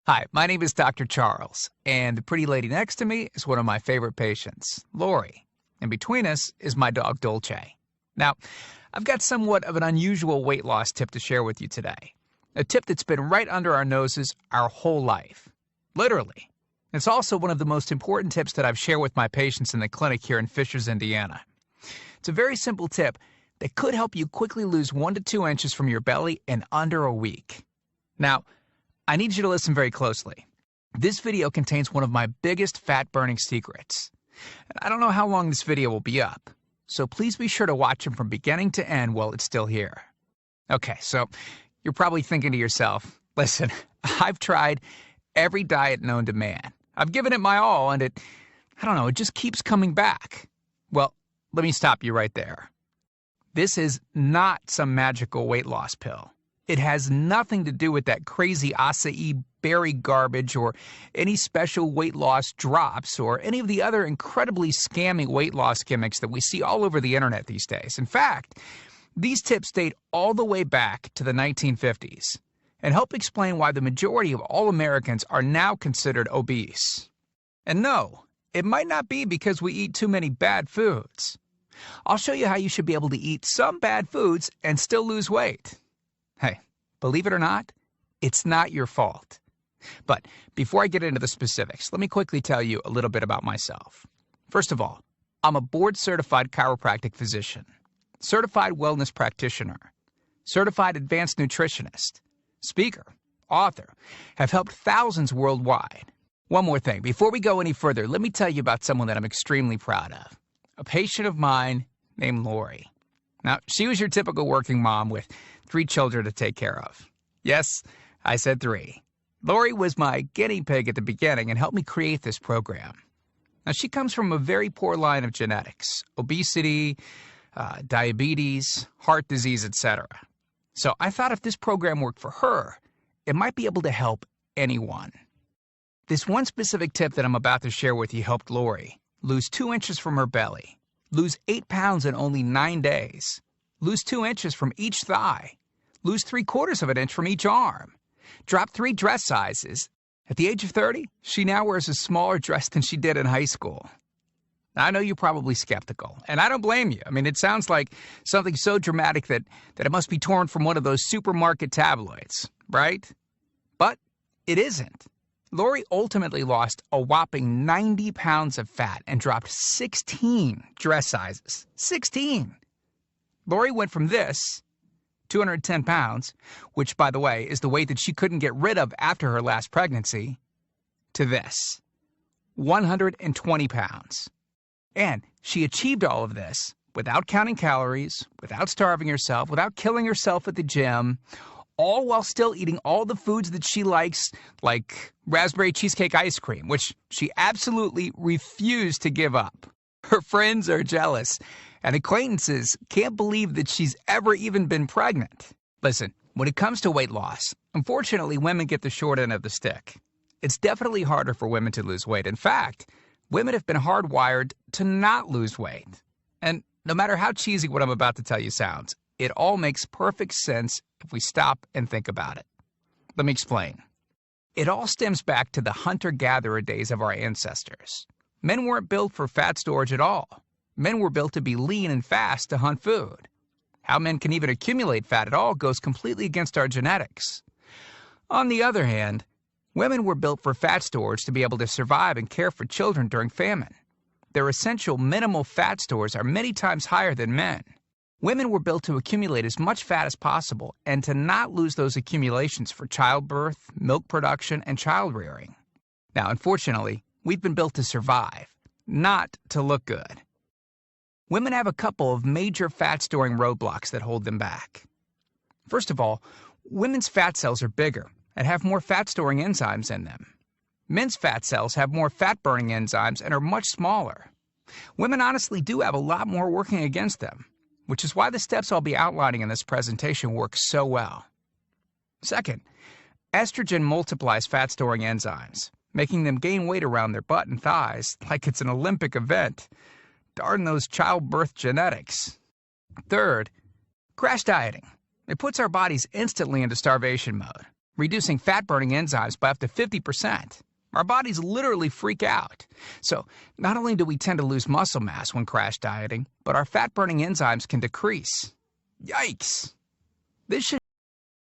Hi, my name is Dr. Charles, and the pretty lady next to me is one of my favorite patients, Lori. And between us is my dog, Dolce. Now, I've got somewhat of an unusual weight loss tip to share with you today. A tip that's been right under our noses our whole life. Literally. It's also one of the most important tips that I've shared with my patients in the clinic here in Fishers, Indiana. It's a very simple tip that could help you quickly lose 1 to 2 inches from your belly in under a week. Now, I need you to listen very closely. This video contains one of my biggest fat-burning secrets. And I don't know how long this video will be up, so please be sure to watch it from beginning to end while it's still here. Okay, so you're probably thinking to yourself, listen, I've tried every diet known to man. I've given it my all, and it just keeps coming back. Well, let me stop you right there. This is not some magical weight loss pill. It has nothing to do with that crazy acai berry garbage or any special weight loss drops or any of the other incredibly scammy weight loss gimmicks that we see all over the internet these days. In fact, these tips date all the way back to the 1950s and help explain why the majority of all Americans are now considered obese. And no, it might not be because we eat too many bad foods. I'll show you how you should be able to eat some bad foods and still lose weight. Hey, believe it or not, it's not your fault. But before I get into the specifics, let me quickly tell you a little bit about myself. First of all, I'm a board-certified chiropractic physician, certified wellness practitioner, certified advanced nutritionist, speaker, author, have helped thousands worldwide. One more thing, before we go any further, let me tell you about someone that I'm extremely proud of, a patient of mine named Lori. Now, she was your typical working mom with 3 children to take care of. Yes, I said 3. Lori was my guinea pig at the beginning and helped me create this program. Now, she comes from a very poor line of genetics, obesity, diabetes, heart disease, etc. So I thought if this program worked for her, it might be able to help anyone. This one specific tip that I'm about to share with you helped Lori lose 2 inches from her belly, lose 8 pounds in only 9 days, lose 2 inches from each thigh, lose 3/4 of an inch from each arm, drop 3 dress sizes. At the age of 30, she now wears a smaller dress than she did in high school. Now, I know you're probably skeptical, and I don't blame you. I mean, it sounds like something so dramatic that it must be torn from one of those supermarket tabloids, right? But it isn't. Lori ultimately lost a whopping 90 pounds of fat and dropped 16 dress sizes. 16! Lori went from this, 210 pounds, which, by the way, is the weight that she couldn't get rid of after her last pregnancy, to this, 120 pounds. And she achieved all of this without counting calories, without starving herself, without killing herself at the gym, all while still eating all the foods that she likes, like raspberry cheesecake ice cream, which she absolutely refused to give up. Her friends are jealous, and acquaintances can't believe that she's ever even been pregnant. Listen, when it comes to weight loss, unfortunately, women get the short end of the stick. It's definitely harder for women to lose weight. In fact, women have been hardwired to not lose weight. And no matter how cheesy what I'm about to tell you sounds, it all makes perfect sense if we stop and think about it. Let me explain. It all stems back to the hunter-gatherer days of our ancestors. Men weren't built for fat storage at all. Men were built to be lean and fast to hunt food. How men can even accumulate fat at all goes completely against our genetics. On the other hand, women were built for fat storage to be able to survive and care for children during famine. Their essential minimal fat stores are many times higher than men. Women were built to accumulate as much fat as possible and to not lose those accumulations for childbirth, milk production, and child rearing. Now, unfortunately, we've been built to survive, not to look good. Women have a couple of major fat-storing roadblocks that hold them back. First of all, women's fat cells are bigger and have more fat-storing enzymes in them. Men's fat cells have more fat-burning enzymes and are much smaller. Women honestly do have a lot more working against them, which is why the steps I'll be outlining in this presentation work so well. Second, estrogen multiplies fat-storing enzymes, making them gain weight around their butt and thighs like it's an Olympic event. Darn those childbirth genetics. Third, crash dieting. It puts our bodies instantly into starvation mode. reducing fat-burning enzymes by up to 50%. Our bodies literally freak out. So not only do we tend to lose muscle mass when crash dieting, but our fat-burning enzymes can decrease. Yikes! This should